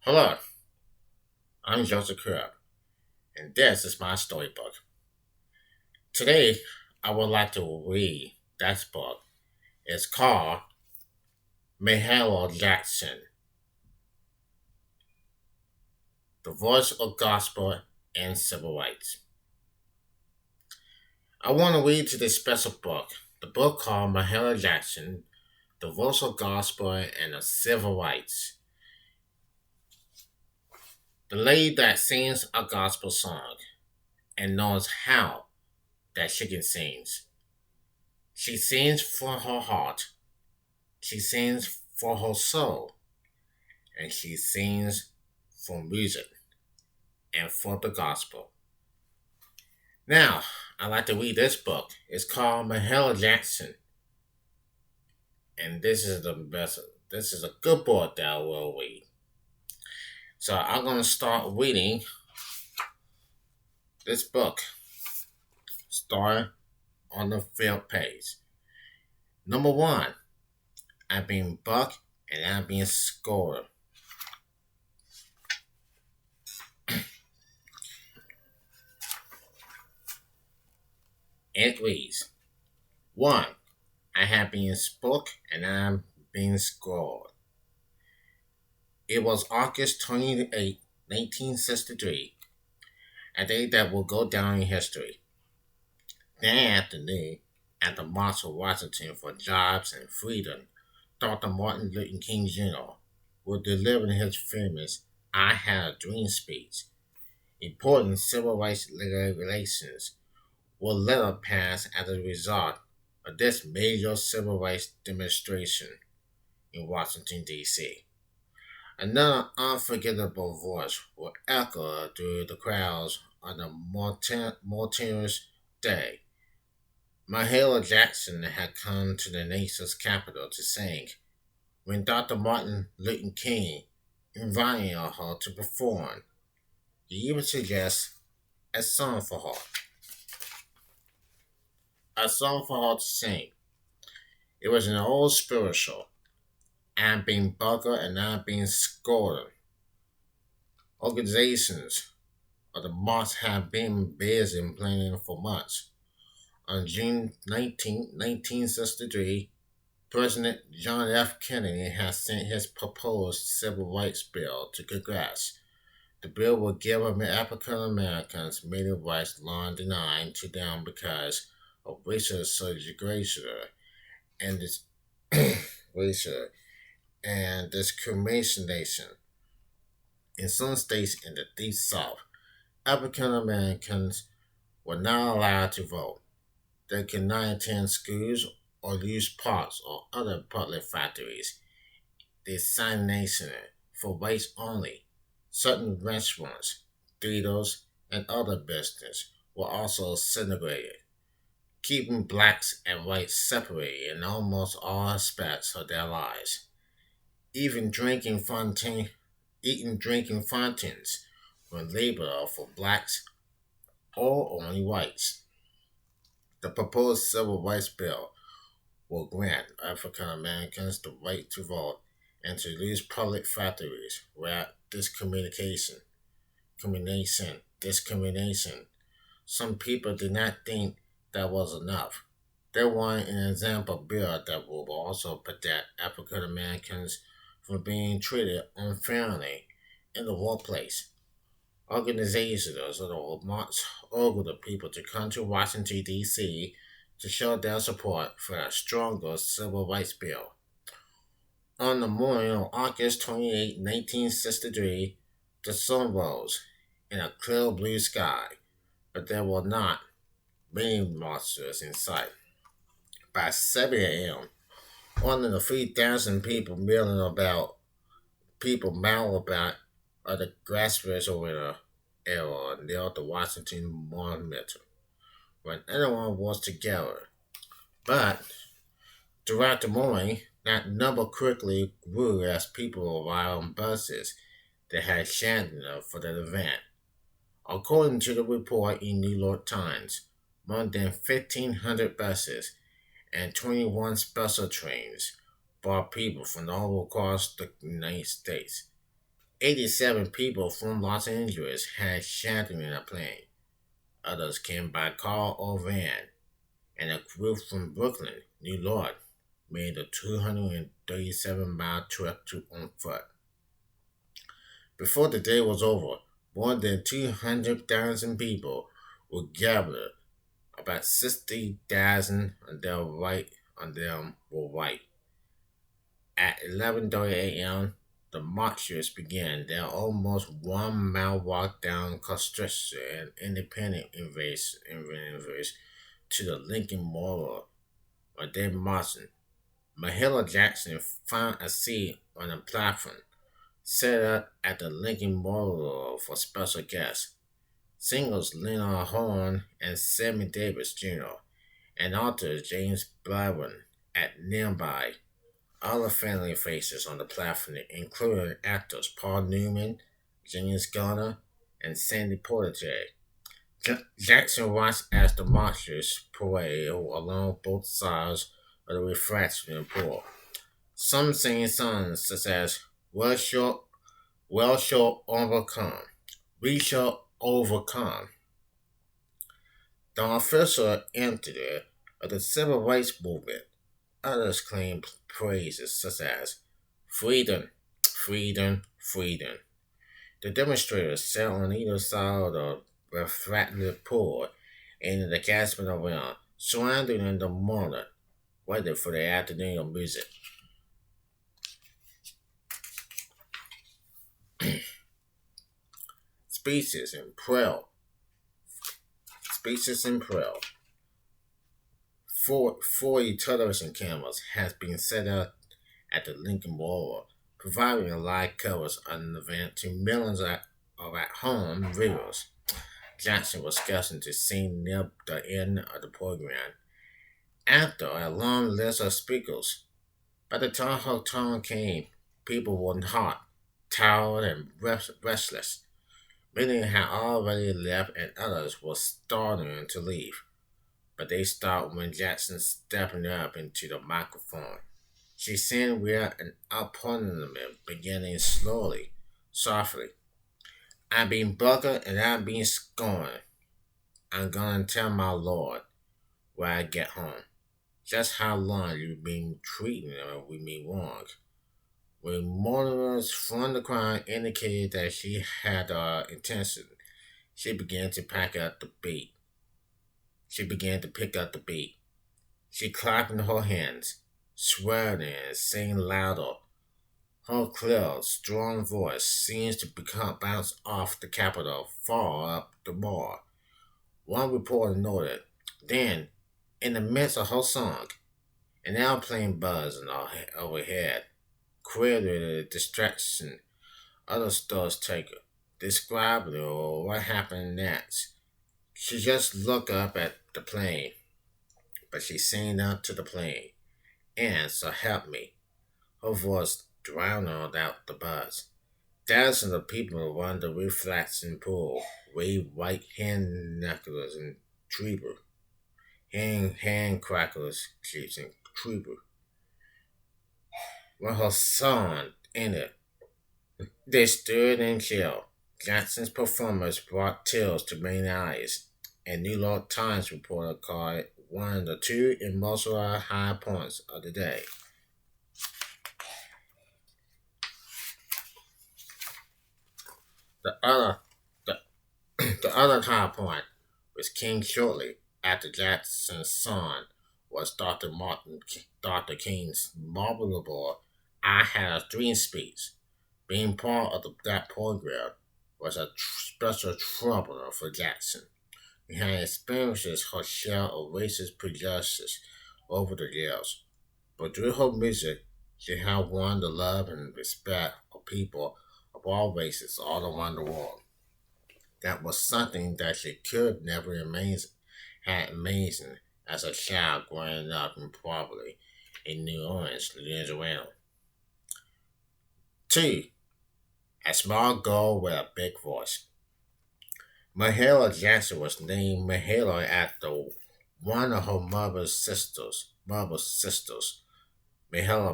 Hello, I'm Joseph Crudup, and this is my storybook. Today, I would like to read that book. It's called Mahalia Jackson, The Voice of Gospel and Civil Rights. I want to read to this special book, the book called Mahalia Jackson, The Voice of Gospel and the Civil Rights. The lady that sings a gospel song and knows how that she can sing. She sings from her heart. She sings for her soul, and she sings for music and for the gospel. Now, I like to read this book. It's called Mahalia Jackson, and this is the best. This is a good book that I will read. So I'm gonna start reading this book. Start on the field page. Number one, I've been bucked and I've been scored. It reads, one, I have been spoke and I'm being scored. It was August 28, 1963, a day that will go down in history. That afternoon, at the March of Washington for Jobs and Freedom, Dr. Martin Luther King Jr. will deliver his famous I Had a Dream speech. Important civil rights regulations were later passed as a result of this major civil rights demonstration in Washington, D.C. Another unforgettable voice will echo through the crowds on the Martin's Day. Mahalia Jackson had come to the nation's capital to sing when Dr. Martin Luther King invited her to perform. He even suggested a song for her to sing. It was an old spiritual. I'm being buckled and I'm being scored. Organizations of the march have been busy planning for months. On June 19, 1963, President John F. Kennedy has sent his proposed civil rights bill to Congress. The bill will give African Americans many rights long denied to them because of racial segregation and racial and discrimination. In some states in the Deep South, African Americans were not allowed to vote. They could not attend schools or use parks or other public factories. The assignation for whites only. Certain restaurants, theaters, and other businesses were also segregated, keeping blacks and whites separated in almost all aspects of their lives. Even drinking fountains were labeled for blacks or only whites. The proposed civil rights bill will grant African Americans the right to vote and to use public factories without discrimination. Some people did not think that was enough. They wanted an example bill that will also protect African Americans from being treated unfairly in the workplace. Organizations of the march urged the people to come to Washington, D.C. to show their support for a stronger civil rights bill. On the morning of August 28, 1963, the sun rose in a clear blue sky, but there were not many marchers in sight. By 7 a.m., more than 3,000 people milling about the grassroots arena area near the Washington Monument when anyone was together. But throughout the morning, that number quickly grew as people arrived on buses that had chanted for the event. According to the report in New York Times, more than 1,500 buses and 21 special trains brought people from all across the United States. 87 people from Los Angeles had shelter in a plane. Others came by car or van, and a group from Brooklyn, New York, made a 237-mile trip on foot. Before the day was over, more than 200,000 people were gathered. About 60,000 on them were white. At 11:30 a.m., the marchers began their almost 1 mile walk down Constitution and Independent Inverse to the Lincoln Memorial, where they marched. Mahalia Jackson found a seat on the platform, set up at the Lincoln Memorial for special guests. Singers Lena Horne and Sammy Davis Jr., and author James Baldwin at nearby. Other family faces on the platform included actors Paul Newman, James Garner, and Sandy Portage. Jackson watched as the marchers paraded along both sides of the refraction pool. Some singing songs such as Well shall overcome, We shall overcome. The official entity of the civil rights movement. Others claim phrases such as freedom, freedom, freedom. The demonstrators sat on either side of the refractory pool and in the gasping around, surrounding in the morning, waiting for the afternoon of music. Speeches and prayer. Speeches and prayer. Four television cameras has been set up at the Lincoln Memorial, providing live coverage of the event to millions of at-home viewers. Jackson was scheduled to sing near the end of the program. After a long list of speakers, by the time her turn came, people were hot, tired, and restless. Many had already left and others were starting to leave, but they stopped when Jackson stepping up into the microphone. She sang with an accompaniment beginning slowly, softly. I've been bucketed and I've been scorned. I'm gonna tell my Lord when I get home just how long you've been treating with me wrong. When monitors from the crowd indicated that she had intention, she began to pack up the beat. She began to pick up the beat. She clapped in her hands, swearing and singing louder. Her clear, strong voice seems to become bounce off the Capitol far up the bar. One reporter noted, then, in the midst of her song, an airplane buzzed overhead, created a distraction. Other stores taker described what happened next. She just looked up at the plane, but she sang up to the plane, and so help me. Her voice drowned out the buzz. Thousands of people around the reflection pool waved white hand knuckles and trooper, hand crackers, chips and trooper. When her son ended, they stood and chilled. Jackson's performance brought tears to many eyes. A New York Times reporter called it one of the two emotional high points of the day. The other, the, the other high point was King shortly after Jackson's son was Dr. King's memorable "I Had a Dream" speech. Being part of that program was a special trouble for Jackson. He had experienced her share of racist prejudices over the years, but through her music, she had won the love and respect of people of all races all around the world. That was something that she could never had amazing as a child growing up in poverty in New Orleans, Louisiana. Two, a small girl with a big voice. Mahalia Jackson was named Mahalia after one of her mother's sisters, Mahalia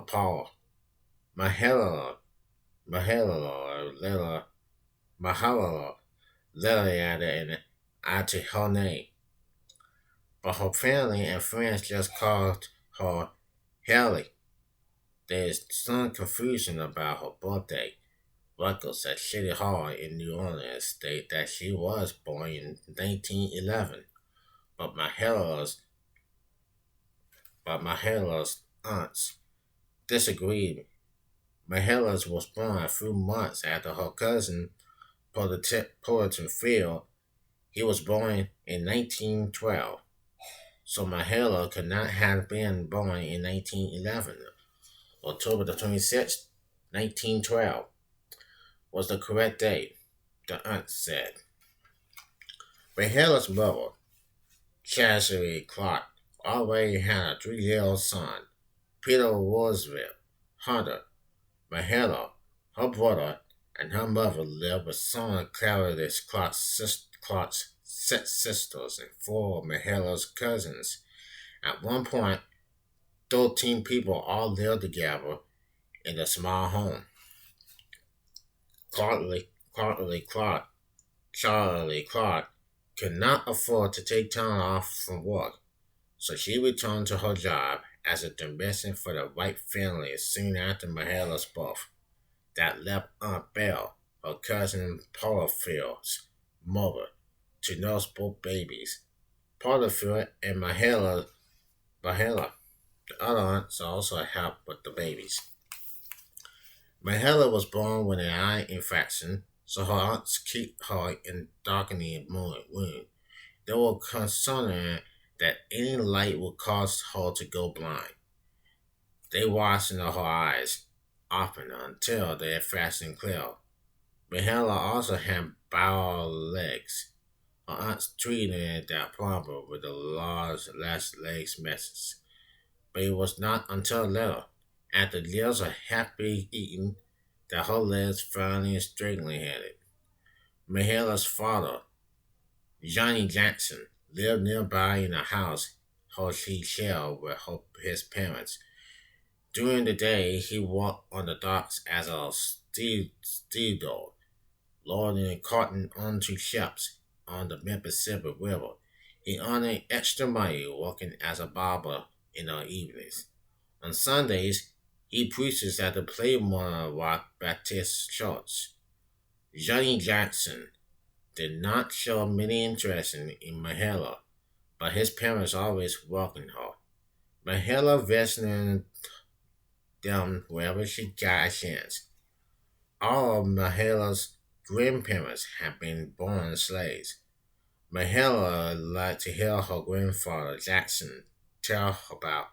Paul. Mahalia Mahalia, Mahalia literally added an I to her name, but her family and friends just called her Haley. There is some confusion about her birthday. Records at City Hall in New Orleans state that she was born in 1911, but Mahala's aunts disagreed. Mahalia was born a few months after her cousin Puritan Field. He was born in 1912, so Mahalia could not have been born in 1911. October the 26th, 1912 was the correct date, the aunt said. Mahalia's mother, Chastity Clark, already had a 3-year-old son, Peter Roosevelt Hunter. Mahalia, her brother, and her mother lived with some of Clark's six sisters and four of Mahalia's cousins. At one point, 13 people all lived together in a small home. Clark, Charlie Clark, could not afford to take time off from work, so she returned to her job as a domestic for the White family soon after Mahala's birth. That left Aunt Belle, her cousin Porterfield's mother, to nurse both babies. Porterfield and Mahala, the other aunts, also helped with the babies. Mahala was born with an eye infection, so her aunts kept her in darkening room. They were concerned that any light would cause her to go blind. They watched her eyes often until they had fastened clear. Mahala also had bowed legs. Her aunts treated that problem with a large last legs message. But it was not until later, after years of happy eating, that her legs finally straightened headed. Mahala's father, Johnny Jackson, lived nearby in a house he shared with his parents. During the day, he worked on the docks as a stevedore, loading cotton onto ships on the Mississippi River. He earned extra money working as a barber in the evenings. On Sundays, he preaches at the Playmore Rock Baptist Church. Johnny Jackson did not show many interest in Mahala, but his parents always welcomed her. Mahala visited them wherever she got a chance. All of Mahala's grandparents had been born slaves. Mahala liked to hear her grandfather Jackson tell about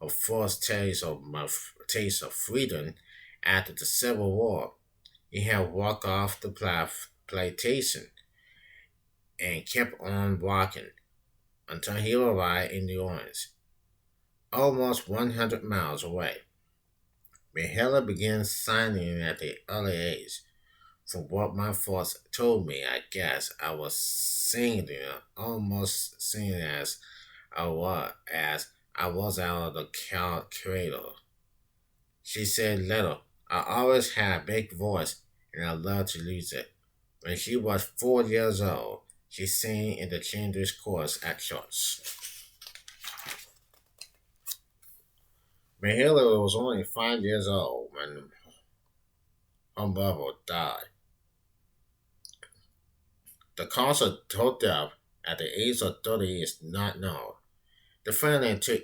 her first taste of freedom after the Civil War. He had walked off the plantation and kept on walking until he arrived in New Orleans, almost 100 miles away. Mahala began signing at the early age. From what my folks told me, I guess I was singing, almost singing as I was out of the cradle. She said later, I always had a big voice and I loved to use it. When she was 4 years old, she sang in the children's chorus at church. Mahala was only 5 years old when her mother died. The cause of her death at the age of 30 is not known. The family took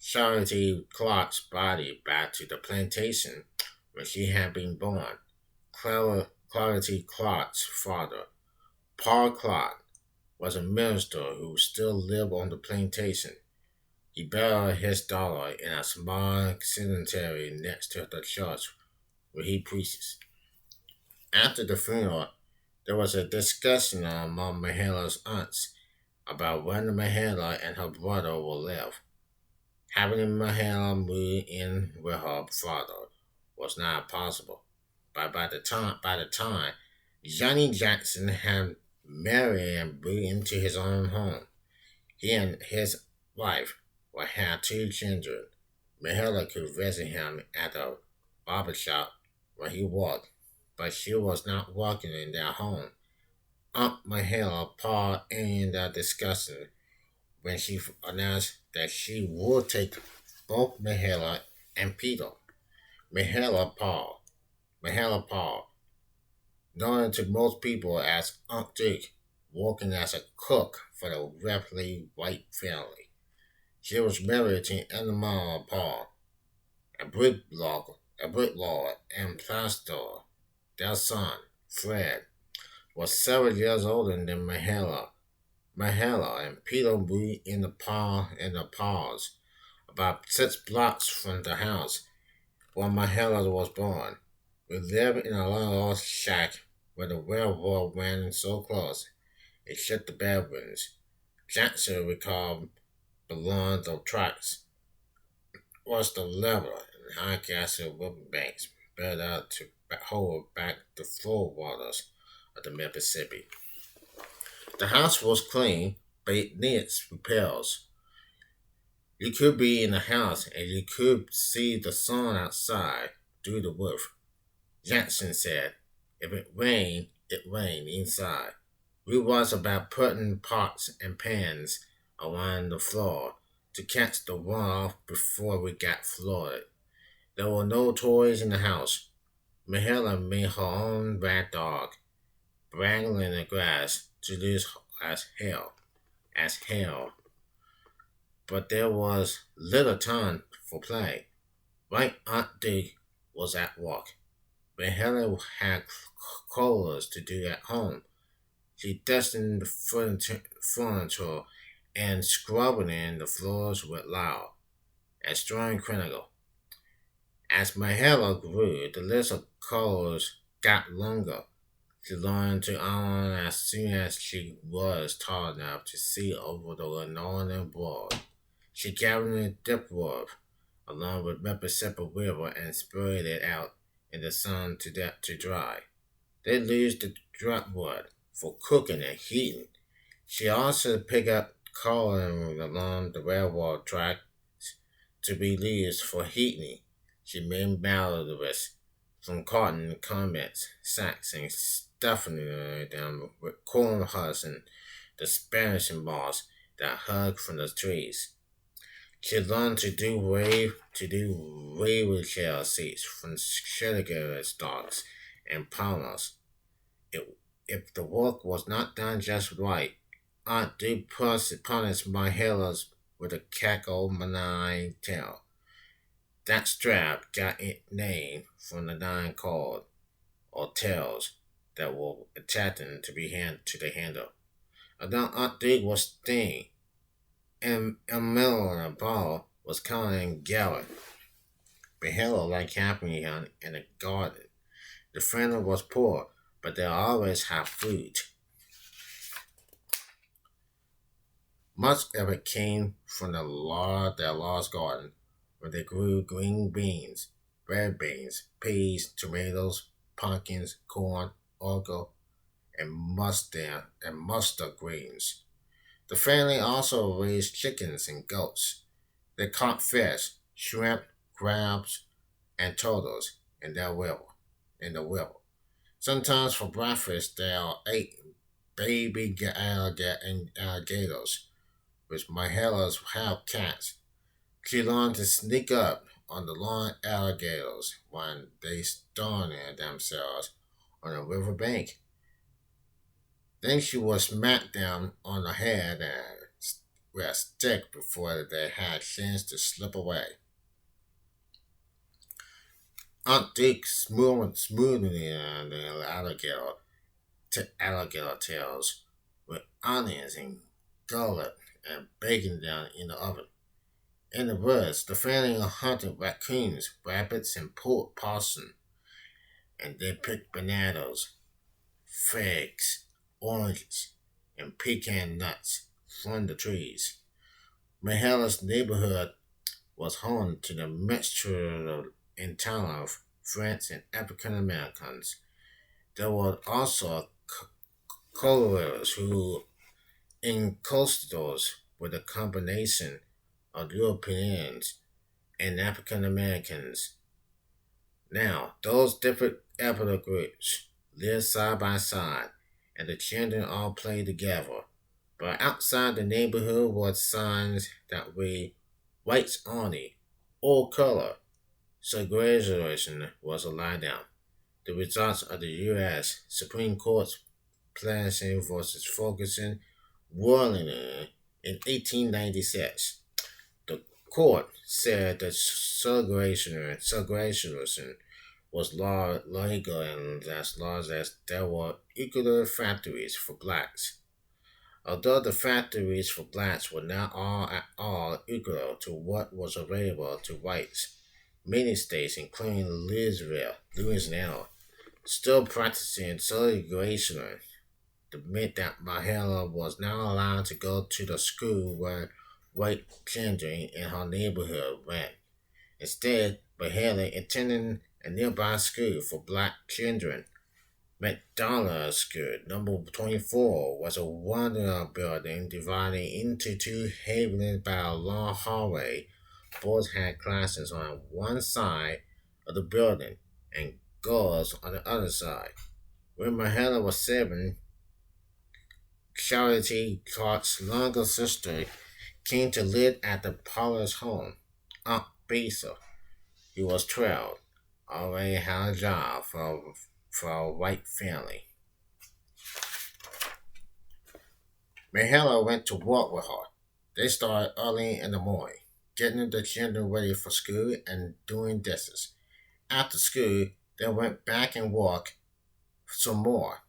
Charity Clark's body back to the plantation where she had been born. Clarity Clark's father, Paul Clark, was a minister who still lived on the plantation. He buried his daughter in a small cemetery next to the church where he preaches. After the funeral, there was a discussion among Mahala's aunts about when Mahala and her brother will live. Having Mahala move in with her father was not possible. But by the time Johnny Jackson had married and moved into his own home, he and his wife would have two children. Mahala could visit him at the barber shop where he worked but she was not working in their home. Aunt Mahalia paused in the discussion when she announced that she would take both Mahalia and Peter. Mahalia paused. Mahalia paused, known to most people as Aunt Dick, working as a cook for the wealthy white family. She was married to Animal Paul, a bricklayer and plasterer. Their son, Fred, was 7 years older than Mahala. Mahala and Peter moved in the pause, about 6 blocks from the house where Mahala was born. We lived in a little shack where the railroad ran so close it shut the bedrooms. Jackson recalled belonged the tracks was the lever and high castle rubber banks spread out to hold back the flow waters of the Mississippi. The house was clean, but it needed repairs. You could be in the house and you could see the sun outside through the roof. Jackson said, if it rained, it rained inside. We was about putting pots and pans around the floor to catch the runoff before we got flooded. There were no toys in the house. Mahela made her own rat dog, wrangling in the grass to lose as hell. But there was little time for play. Right Aunt Dick was at work. Mahela had chores to do at home. She dusted the furniture and scrubbing in the floors with loud and strong critical. As Mahela grew, the list of chores got longer. She learned to iron as soon as she was tall enough to see over the northern board. She gathered a dipwood along with Mississippi River and spread it out in the sun to dry. They used the driftwood for cooking and heating. She also picked up coal along the railroad track to be used for heating. She made mallards from cotton comments, sacks, and stuffing them with corn husks and the Spanish moss that hung from the trees. She learned to do wheelchair seats from sugar stalks and pommels. If the work was not done just right, Aunt Duke punished my halos with a cackle maniac tail. That strap got its name from the 9 cord or tails that were attached to the handle. Although Aunt Duke was thin, and Amelia Ball was counting Gallon. Behelo liked camping in a garden. The family was poor, but they always had food. Much of it came from their lost garden, where they grew green beans, red beans, peas, tomatoes, pumpkins, corn, argo, and mustard greens. The family also raised chickens and goats. They caught fish, shrimp, crabs, and turtles in the river. Sometimes for breakfast they ate baby alligators, which Mahela's have cats. She learned to sneak up on the lawn alligators when they stoned themselves on a river bank. Then she would smack them on the head with a stick before they had a chance to slip away. Aunt Dick smoothing the alligator tails with onions and garlic and baking them in the oven. In the woods, the family hunted raccoons, rabbits, and possum, and they picked bananas, figs, oranges, and pecan nuts from the trees. Mahala's neighborhood was home to the mixture of intolerant French and African Americans. There were also colorers who enclosed with a combination of Europeans and African Americans. Now, those different Epitaph groups lived side by side, and the children all played together. But outside the neighborhood was signs that read "Whites Only," all color, so graduation was a lie down. The results of the U.S. Supreme Court's Plessy versus Ferguson ruling in 1896. The court said that segregation was legal and as long as there were equal factories for blacks. Although the factories for blacks were not all at all equal to what was available to whites, many states, including Louisiana, still practicing segregation. The meant that Mahalia was not allowed to go to the school where white children in her neighborhood went. Instead, Mahalia attended a nearby school for black children. McDonald School, number 24, was a one building divided into two halves by a long hallway. Boys had classes on one side of the building and girls on the other side. When Mahalia was 7, Charity Clark's younger sister came to live at the Pollard's home. Aunt Besa, who was 12, already had a job for a white family. Mahalia went to work with her. They started early in the morning, getting the children ready for school and doing dishes. After school, they went back and worked some more.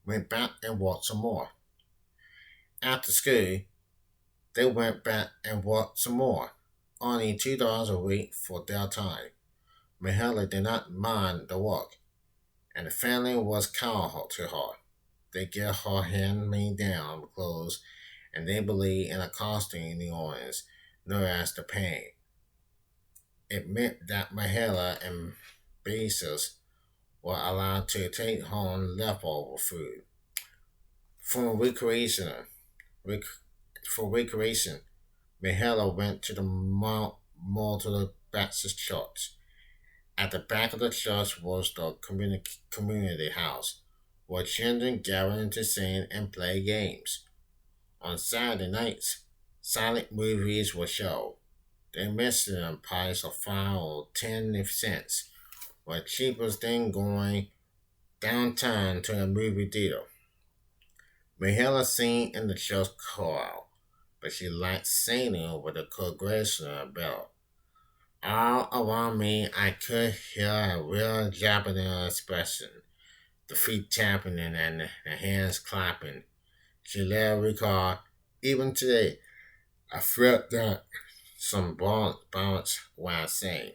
Went back and worked some more. After school, they went back and worked some more, earning $2 a week for their time. Mahalia did not mind the work, and the family was kind to her. They gave her hand-me-down clothes, and they believed in a costume in New Orleans known as the pain. It meant that Mahalia and Basis were allowed to take home leftover food. For recreation, rec- for recreation, Mahalia went to the Multiple Baptist Church. At the back of the church was the community house, where children gathered to sing and play games. On Saturday nights, silent movies were shown. They missed in price of 5 or 10 cents, were cheaper than going downtown to a movie theater. Mahalia sang in the church choir, but she liked singing with the congregational better. All around me, I could hear a real Japanese expression, the feet tapping and the hands clapping. She later recalled, even today, I felt that some balance when I sang.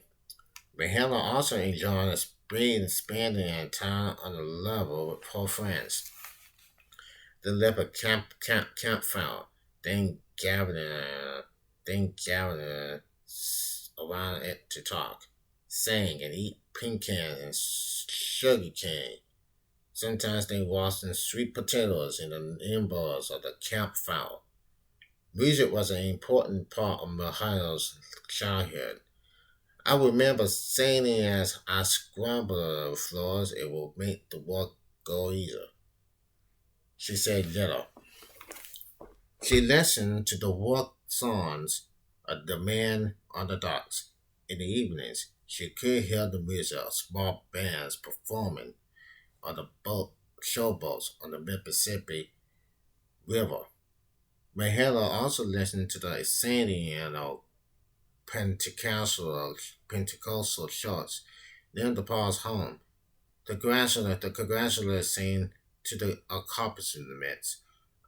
Mahalia also enjoyed spending time on the level with her friends. They left a campfire, then gathered around it to talk, sing, and eat pecans and sugar cane. Sometimes they roasted sweet potatoes in the embers of the campfire. Music was an important part of Mahalia's childhood. I remember singing as I scrambled the floors, it would make the work go easier. She said little. She listened to the work songs of the men on the docks. In the evenings, she could hear the music of small bands performing on the showboats on the Mississippi River. Mahalia also listened to the singing and Pentecostal church near the Paul's home. The congratulars sang to the accompaniments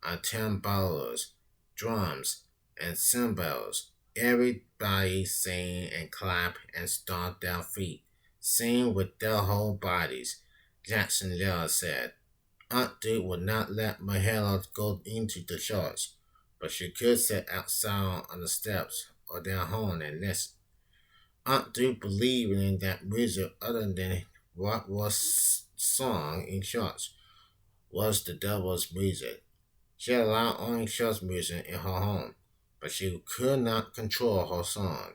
on timbales, drums, and cymbals. Everybody sang and clapped and stomped their feet, singing with their whole bodies. Jackson Lilla said, Aunt Duke would not let Mahalia go into the church, but she could sit outside on the steps of their home and listen. Aunt Duke believed in that music other than what was sung in church was the devil's music. She allowed only church music in her home, but she could not control her son,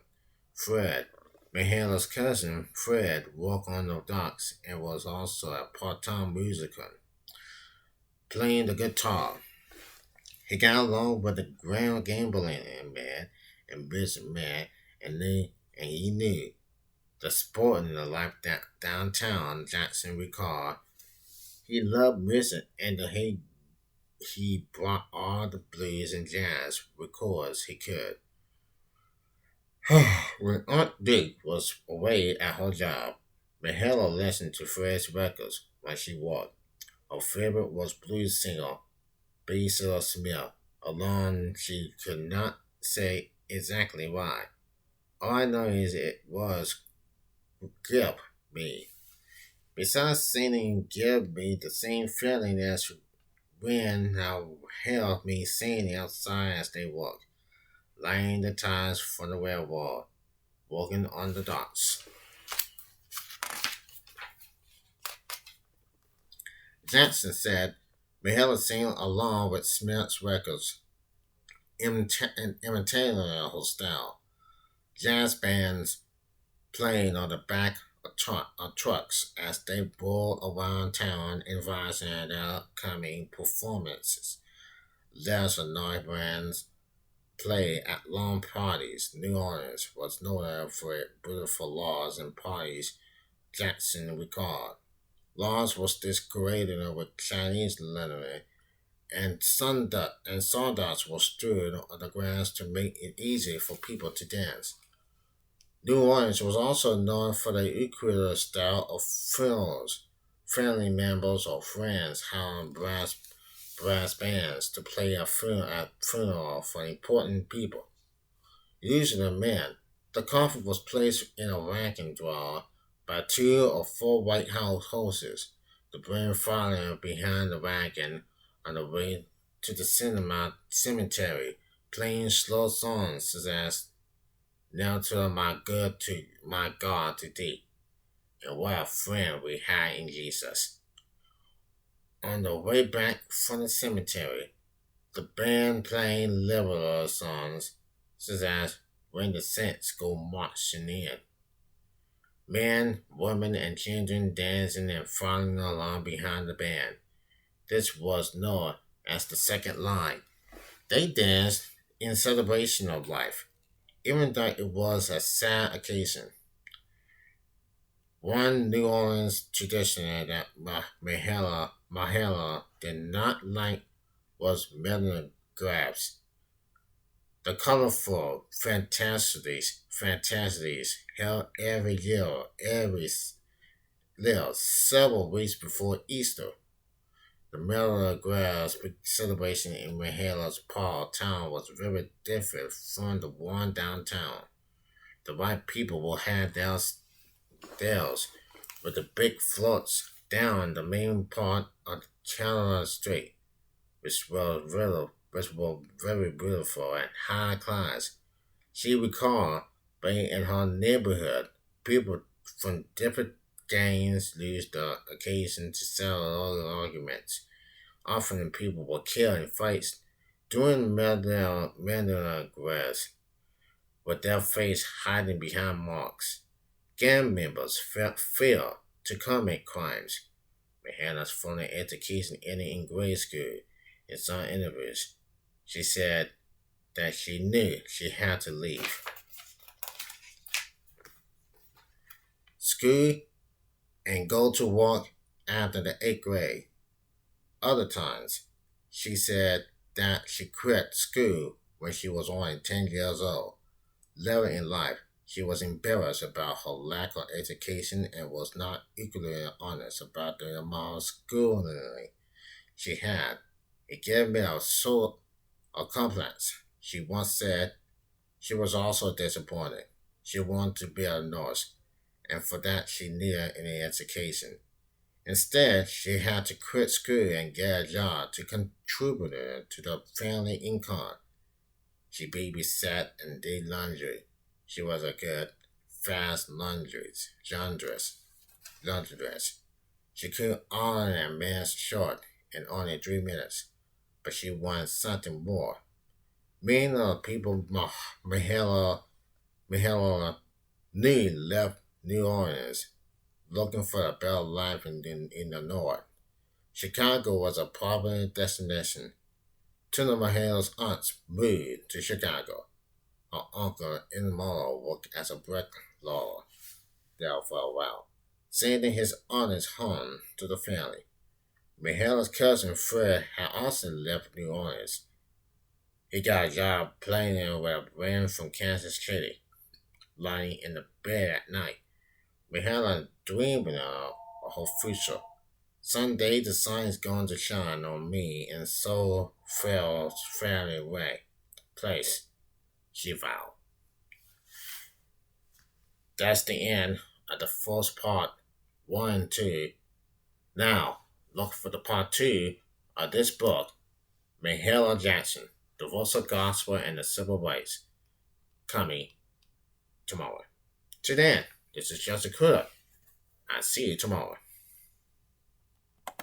Fred. Mahalia's cousin, Fred, worked on the docks and was also a part-time musician, playing the guitar. He got along with the ground gambling man and businessman and he knew the sport and the life downtown Jackson recalled. He loved music and he brought all the blues and jazz records he could. When Aunt Dick was away at her job, Mahela listened to Fred's records when she walked. Her favorite was blues singer Basil Smith, alone she could not say exactly why. All I know is it was Give Me. Besides singing Give Me the same feeling as when I held me singing outside as they walked, laying the ties from the railroad, walking on the docks. Jackson said Mahela sang along with Smith's records, imitating her style. Jazz bands playing on the back of trucks as they roll around town advising their upcoming performances. Lesser known bands play at lawn parties. New Orleans was noted for its beautiful lawns and parties Jackson recalled. Lawns was decorated with Chinese lettering and sawdust was strewn on the grass to make it easy for people to dance. New Orleans was also known for the equator style of funerals. Family members or friends hired brass bands to play at funeral for important people, usually men. The coffin was placed in a wagon drawer by two or four white house horses, the brain following behind the wagon on the way to the cemetery, playing slow songs such as now to my God to thee, and what a friend we had in Jesus. On the way back from the cemetery, the band playing liberal songs such as When the Saints Go Marching In. Men, women, and children dancing and following along behind the band. This was known as the second line. They danced in celebration of life, even though it was a sad occasion. One New Orleans tradition that Mahela did not like was melon grabs. The colorful fantasies held every year, several weeks before Easter. The melon grabs celebration in Mahela's Paul town was very different from the one downtown. The white people will have theirs with the big floats down the main part of Canada Street, which were very beautiful and high class. She recalled being in her neighborhood, people from different gangs used the occasion to settle arguments. Often people were killed in fights during Mandela grass, with their face hiding behind marks. Gang members felt fear to commit crimes. Hannah's formal education ended in grade school. In some interviews, she said that she knew she had to leave school and go to work after the eighth grade. Other times, she said that she quit school when she was only 10 years old. Later in life, she was embarrassed about her lack of education and was not equally honest about the amount of schooling she had. It gave me a sort of complex. She once said she was also disappointed. She wanted to be a nurse, and for that she needed any education. Instead, she had to quit school and get a job to contribute to the family income. She babysat and did laundry. She was a good, fast laundress. She could iron a man's shirt in only 3 minutes, but she wanted something more. Many of the people Mahela Lee left New Orleans looking for a better life in the North. Chicago was a popular destination. Two of Mahalia's aunts moved to Chicago. Her uncle and mother worked as a bricklayer there for a while, sending his honest home to the family. Mahalia's cousin Fred had also left New Orleans. He got a job playing with a band from Kansas City, lying in the bed at night. Mahalia dreaming of her future. Someday the sun is going to shine on me in so fairly way. Place, she vowed. That's the end of the first part, one and two. Now, look for the part two of this book, Mahalia Jackson, The Voice of Gospel and the Civil Rights, coming tomorrow. Till then, this is Justin Crudup. I'll see you tomorrow.